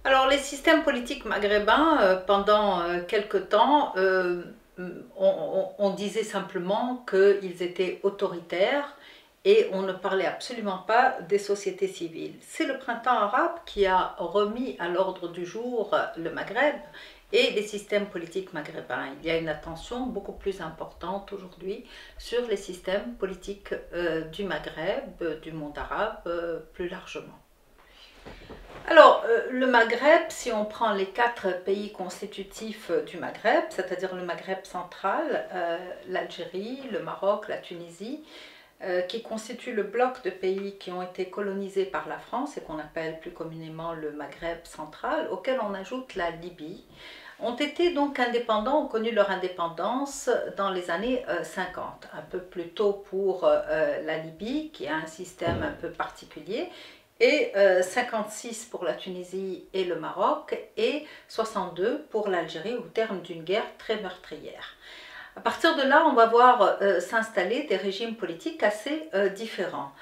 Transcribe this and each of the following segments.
Alors, les systèmes politiques maghrébins, pendant quelque temps, on disait simplement qu'ils étaient autoritaires et on ne parlait absolument pas des sociétés civiles. C'est le printemps arabe qui a remis à l'ordre du jour le Maghreb et les systèmes politiques maghrébins. Il y a une attention beaucoup plus importante aujourd'hui sur les systèmes politiques du Maghreb, du monde arabe plus largement. Alors, le Maghreb, si on prend les 4 pays constitutifs du Maghreb, c'est-à-dire le Maghreb central, l'Algérie, le Maroc, la Tunisie, qui constituent le bloc de pays qui ont été colonisés par la France et qu'on appelle plus communément le Maghreb central, auquel on ajoute la Libye, ont été donc indépendants, ont connu leur indépendance dans les années 50, un peu plus tôt pour la Libye, qui a un système un peu particulier, et 56 pour la Tunisie et le Maroc, et 62 pour l'Algérie au terme d'une guerre très meurtrière. À partir de là, on va voir s'installer des régimes politiques assez différents,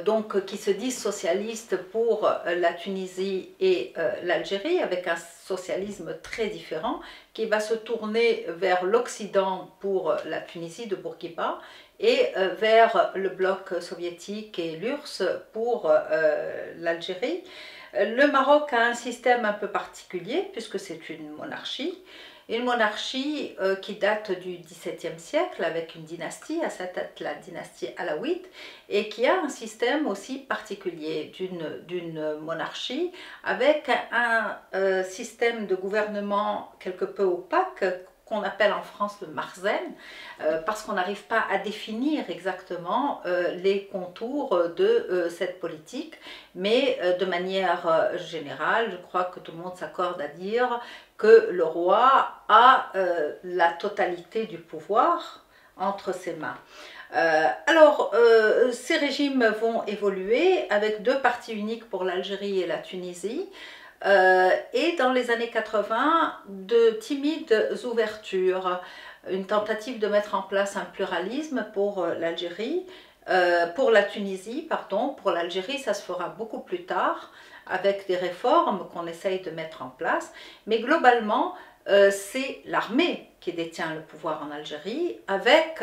donc qui se disent socialistes pour la Tunisie et l'Algérie, avec un socialisme très différent, qui va se tourner vers l'Occident pour la Tunisie de Bourguiba, et vers le bloc soviétique et l'URSS pour l'Algérie. Le Maroc a un système un peu particulier, puisque c'est une monarchie qui date du XVIIe siècle, avec une dynastie, à sa tête la dynastie alaouite, et qui a un système aussi particulier d'une monarchie, avec un système de gouvernement quelque peu opaque, qu'on appelle en France le Marzen, parce qu'on n'arrive pas à définir exactement les contours de cette politique, mais de manière générale, je crois que tout le monde s'accorde à dire que le roi a la totalité du pouvoir entre ses mains. Ces régimes vont évoluer avec 2 partis uniques pour l'Algérie et la Tunisie, et dans les années 80, de timides ouvertures, une tentative de mettre en place un pluralisme pour l'Algérie, pour la Tunisie, pardon, pour l'Algérie ça se fera beaucoup plus tard, avec des réformes qu'on essaye de mettre en place, mais globalement c'est l'armée qui détient le pouvoir en Algérie, avec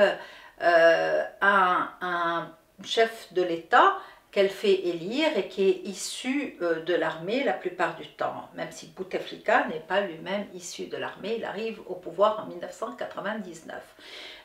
un chef de l'État qu'elle fait élire et qui est issu de l'armée la plupart du temps, même si Bouteflika n'est pas lui-même issu de l'armée, il arrive au pouvoir en 1999.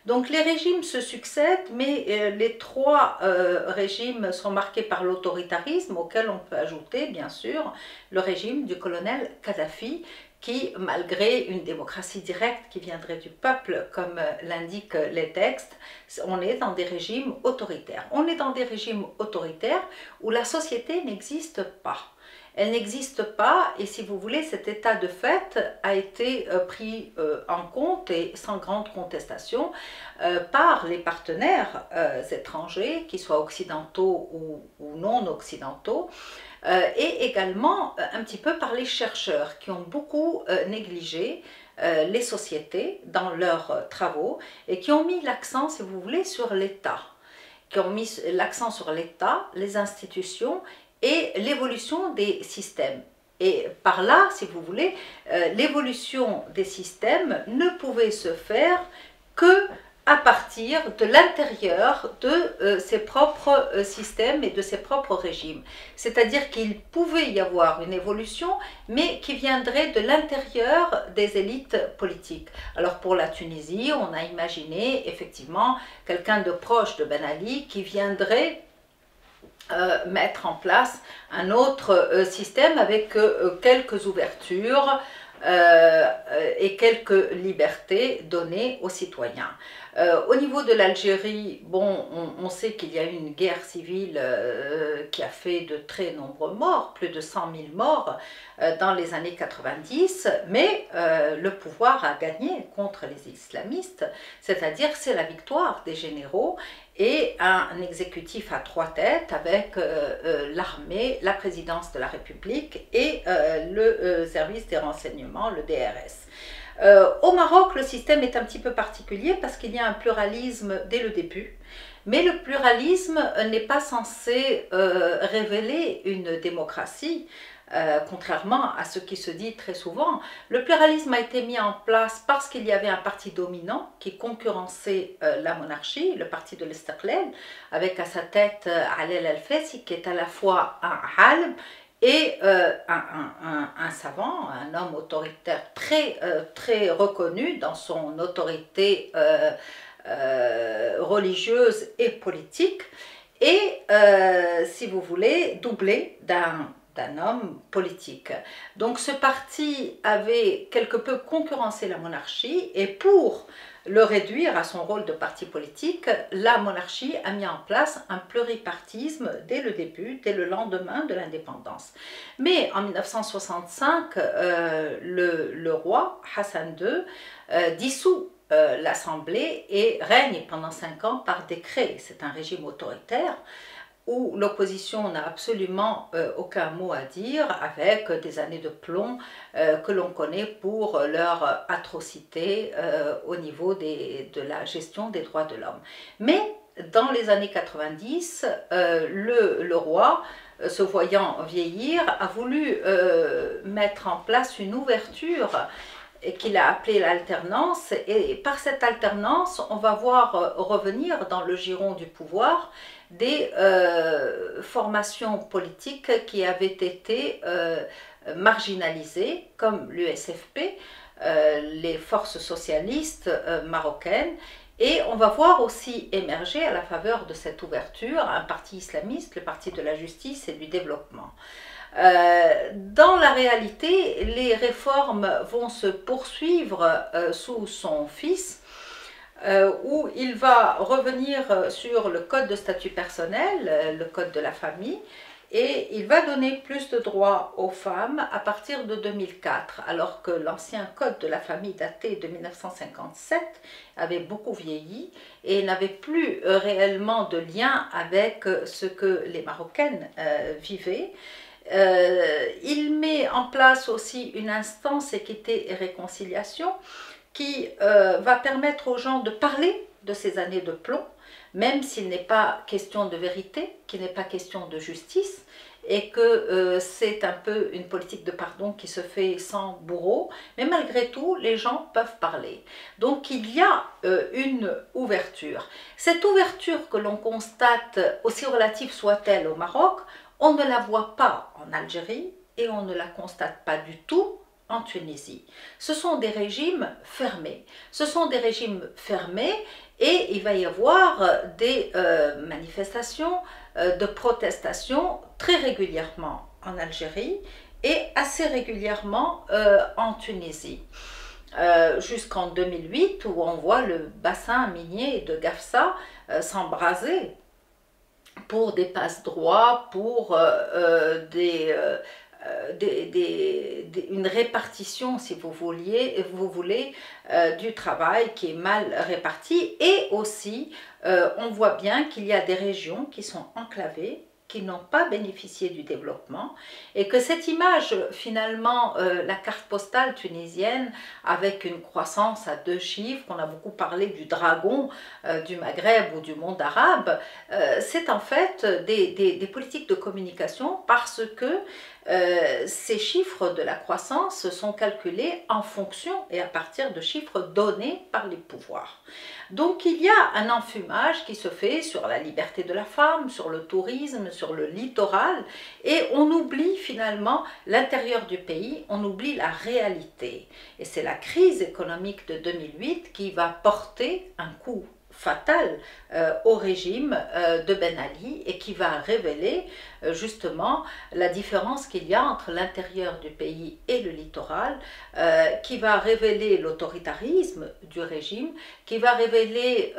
Donc les régimes se succèdent, mais les 3 régimes sont marqués par l'autoritarisme, auquel on peut ajouter bien sûr le régime du colonel Kadhafi, qui, malgré une démocratie directe qui viendrait du peuple, comme l'indiquent les textes, on est dans des régimes autoritaires. On est dans des régimes autoritaires où la société n'existe pas. Elle n'existe pas, et si vous voulez, cet état de fait a été pris en compte, et sans grande contestation, par les partenaires étrangers, qu'ils soient occidentaux ou non occidentaux, et également un petit peu par les chercheurs qui ont beaucoup négligé les sociétés dans leurs travaux et qui ont mis l'accent, si vous voulez, sur l'État, qui ont mis l'accent sur l'État, les institutions et l'évolution des systèmes. Et par là, si vous voulez, l'évolution des systèmes ne pouvait se faire que à partir de l'intérieur de ses propres systèmes et de ses propres régimes. C'est-à-dire qu'il pouvait y avoir une évolution, mais qui viendrait de l'intérieur des élites politiques. Alors pour la Tunisie, on a imaginé effectivement quelqu'un de proche de Ben Ali qui viendrait mettre en place un autre système avec quelques ouvertures et quelques libertés données aux citoyens. Au niveau de l'Algérie, bon, on sait qu'il y a eu une guerre civile qui a fait de très nombreux morts, plus de 100 000 morts dans les années 90, mais le pouvoir a gagné contre les islamistes, c'est-à-dire c'est la victoire des généraux et un exécutif à 3 têtes avec l'armée, la présidence de la République et le service des renseignements, le DRS. Au Maroc, le système est un petit peu particulier parce qu'il y a un pluralisme dès le début, mais le pluralisme n'est pas censé révéler une démocratie. contrairement à ce qui se dit très souvent. Le pluralisme a été mis en place parce qu'il y avait un parti dominant qui concurrençait la monarchie, le parti de l'Istiqlal, avec à sa tête Ali al-Fassi, qui est à la fois un alim et un savant, un homme autoritaire très reconnu dans son autorité religieuse et politique, et si vous voulez, doublé d'un homme politique. Donc ce parti avait quelque peu concurrencé la monarchie, et pour le réduire à son rôle de parti politique, la monarchie a mis en place un pluripartisme dès le début, dès le lendemain de l'indépendance. Mais en 1965, le roi Hassan II dissout l'Assemblée et règne pendant 5 ans par décret. C'est un régime autoritaire où l'opposition n'a absolument aucun mot à dire, avec des années de plomb que l'on connaît pour leur atrocité au niveau de la gestion des droits de l'homme. Mais dans les années 90, le roi, se voyant vieillir, a voulu mettre en place une ouverture qu'il a appelée l'alternance, et par cette alternance, on va voir revenir dans le giron du pouvoir des formations politiques qui avaient été marginalisées, comme l'USFP, les forces socialistes marocaines, et on va voir aussi émerger à la faveur de cette ouverture un parti islamiste, le parti de la justice et du développement. Dans la réalité, les réformes vont se poursuivre sous son fils, où il va revenir sur le code de statut personnel, le code de la famille, et il va donner plus de droits aux femmes à partir de 2004, alors que l'ancien code de la famille daté de 1957 avait beaucoup vieilli et n'avait plus réellement de lien avec ce que les Marocaines vivaient. Il met en place aussi une instance équité et réconciliation qui va permettre aux gens de parler de ces années de plomb, même s'il n'est pas question de vérité, qu'il n'est pas question de justice, et que c'est un peu une politique de pardon qui se fait sans bourreau, mais malgré tout, les gens peuvent parler. Donc il y a une ouverture. Cette ouverture que l'on constate, aussi relative soit-elle au Maroc, on ne la voit pas en Algérie et on ne la constate pas du tout en Tunisie. Ce sont des régimes fermés. Ce sont des régimes fermés et il va y avoir des manifestations de protestation très régulièrement en Algérie et assez régulièrement en Tunisie. Jusqu'en 2008 où on voit le bassin minier de Gafsa s'embraser pour des passe-droits, pour une répartition, si vous voulez, du travail qui est mal réparti. Et aussi, on voit bien qu'il y a des régions qui sont enclavées, qui n'ont pas bénéficié du développement, et que cette image, finalement, la carte postale tunisienne, avec une croissance à 2 chiffres, on a beaucoup parlé du dragon du Maghreb ou du monde arabe, c'est en fait des politiques de communication, parce que ces chiffres de la croissance sont calculés en fonction et à partir de chiffres donnés par les pouvoirs. Donc il y a un enfumage qui se fait sur la liberté de la femme, sur le tourisme, sur le littoral, et on oublie finalement l'intérieur du pays, on oublie la réalité. Et c'est la crise économique de 2008 qui va porter un coup fatal au régime de Ben Ali et qui va révéler justement la différence qu'il y a entre l'intérieur du pays et le littoral, qui va révéler l'autoritarisme du régime, qui va révéler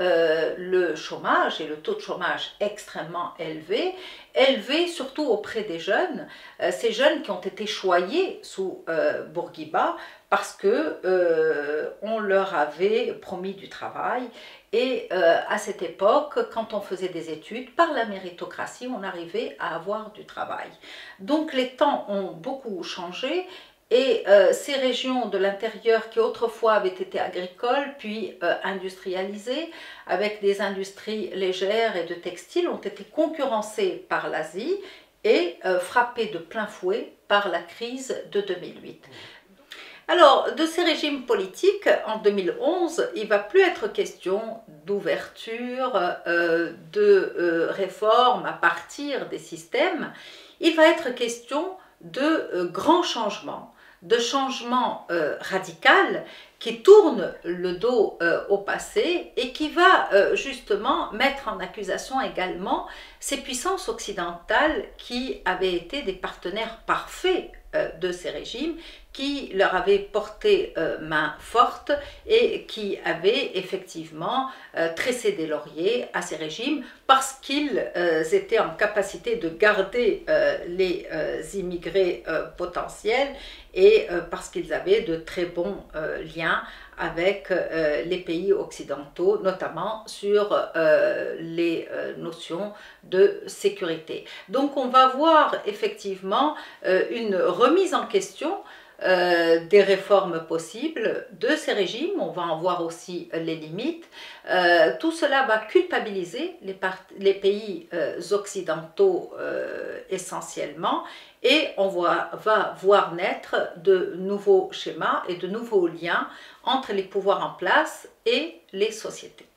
le chômage et le taux de chômage extrêmement élevé surtout auprès des jeunes, ces jeunes qui ont été choyés sous Bourguiba parce que on leur avait promis du travail. Et à cette époque, quand on faisait des études, par la méritocratie, on arrivait à avoir du travail. Donc les temps ont beaucoup changé et ces régions de l'intérieur qui autrefois avaient été agricoles, puis industrialisées, avec des industries légères et de textiles, ont été concurrencées par l'Asie est frappé de plein fouet par la crise de 2008. Alors, de ces régimes politiques, en 2011, il ne va plus être question d'ouverture, de réforme à partir des systèmes. Il va être question de grands changements, de changements radicaux qui tournent le dos au passé et qui va justement mettre en accusation également ces puissances occidentales qui avaient été des partenaires parfaits de ces régimes, qui leur avaient porté main forte et qui avaient effectivement tressé des lauriers à ces régimes parce qu'ils étaient en capacité de garder les immigrés potentiels et parce qu'ils avaient de très bons liens avec les pays occidentaux, notamment sur les notions de sécurité. Donc on va voir effectivement une remise en question des réformes possibles de ces régimes, on va en voir aussi les limites. Tout cela va culpabiliser les pays occidentaux essentiellement et on va voir naître de nouveaux schémas et de nouveaux liens entre les pouvoirs en place et les sociétés.